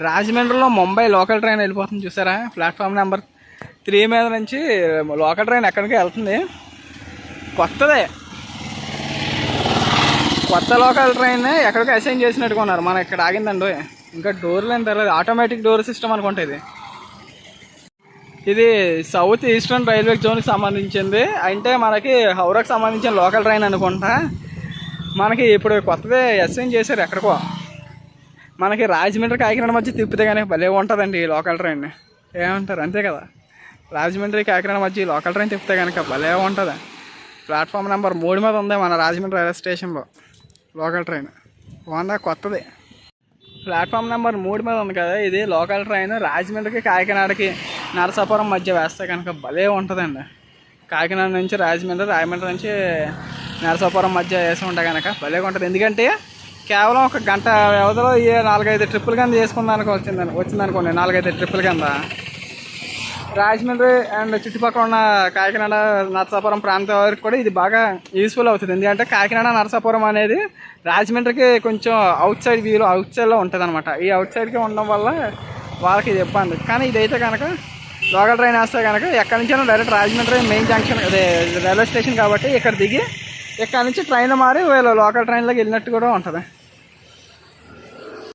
రాజమండ్రిలో Mumbai local train వెళ్ళిపోతుంది చూసారా, ప్లాట్ఫామ్ నెంబర్ 3 మీద నుంచి లోకల్ ట్రైన్ ఎక్కడికి వెళ్తుంది. కొత్తదే, కొత్త లోకల్ ట్రైన్ ఎక్కడికి అసైన్ చేసినట్టుగా ఉన్నారు. మనం ఇక్కడ ఆగిందండి, ఇంకా డోర్లు ఏం తెలియదు, ఆటోమేటిక్ డోర్ సిస్టమ్ అనుకుంటా ఇది సౌత్ ఈస్టర్న్ రైల్వే జోన్కి సంబంధించింది. అంటే మనకి హౌరాకి సంబంధించిన లోకల్ ట్రైన్ అనుకుంటా. మనకి ఇప్పుడు కొత్తదే అసైన్ చేశారు ఎక్కడికో. మనకి రాజమండ్రి కాకినాడ మధ్య తిప్పితే కానీ భలే ఉంటుందండి ఈ లోకల్ ట్రైన్. ఏమంటారు, అంతే కదా? రాజమండ్రి కాకినాడ మధ్య ఈ లోకల్ ట్రైన్ తిప్పితే కనుక భలే ఉంటుంది. ప్లాట్ఫామ్ నెంబర్ 3 మీద ఉంది మన రాజమండ్రి రైల్వే స్టేషన్లో లోకల్ ట్రైన్. బాగుందా, కొత్తది. ప్లాట్ఫామ్ నెంబర్ 3 మీద ఉంది కదా, ఇది లోకల్ ట్రైన్ రాజమండ్రికి కాకినాడకి నరసాపురం మధ్య వేస్తే కనుక భలే ఉంటుందండి. కాకినాడ నుంచి రాజమండ్రి, రాజమండ్రి నుంచి నరసాపురం మధ్య వేసి ఉంటే కనుక భలేగా ఉంటుంది. ఎందుకంటే కేవలం 1 గంట వ్యవధిలో 4-5 ట్రిప్పులు కింద చేసుకుందానికి వచ్చిందనుకోండి. 4-5 ట్రిప్పుల కింద రాజమండ్రి అండ్ చుట్టుపక్కల ఉన్న కాకినాడ, నరసాపురం ప్రాంతం వరకు కూడా ఇది బాగా యూస్ఫుల్ అవుతుంది. ఎందుకంటే కాకినాడ, నరసాపురం అనేది రాజమండ్రికి కొంచెం అవుట్ సైడ్లో ఉంటుంది అనమాట. ఈ అవుట్ సైడ్కి ఉండడం వల్ల వాళ్ళకి ఇది ఇబ్బంది. కానీ ఇదైతే కనుక లోకల్ ట్రైన్ వేస్తే కనుక ఎక్కడి నుంచైనా డైరెక్ట్ రాజమండ్రి మెయిన్ జంక్షన్, అదే రైల్వే స్టేషన్ కాబట్టి ఇక్కడ దిగి ఇక్కడ నుంచి ట్రైన్ మారి వీళ్ళు లోకల్ ట్రైన్లోకి వెళ్ళినట్టు కూడా ఉంటుంది.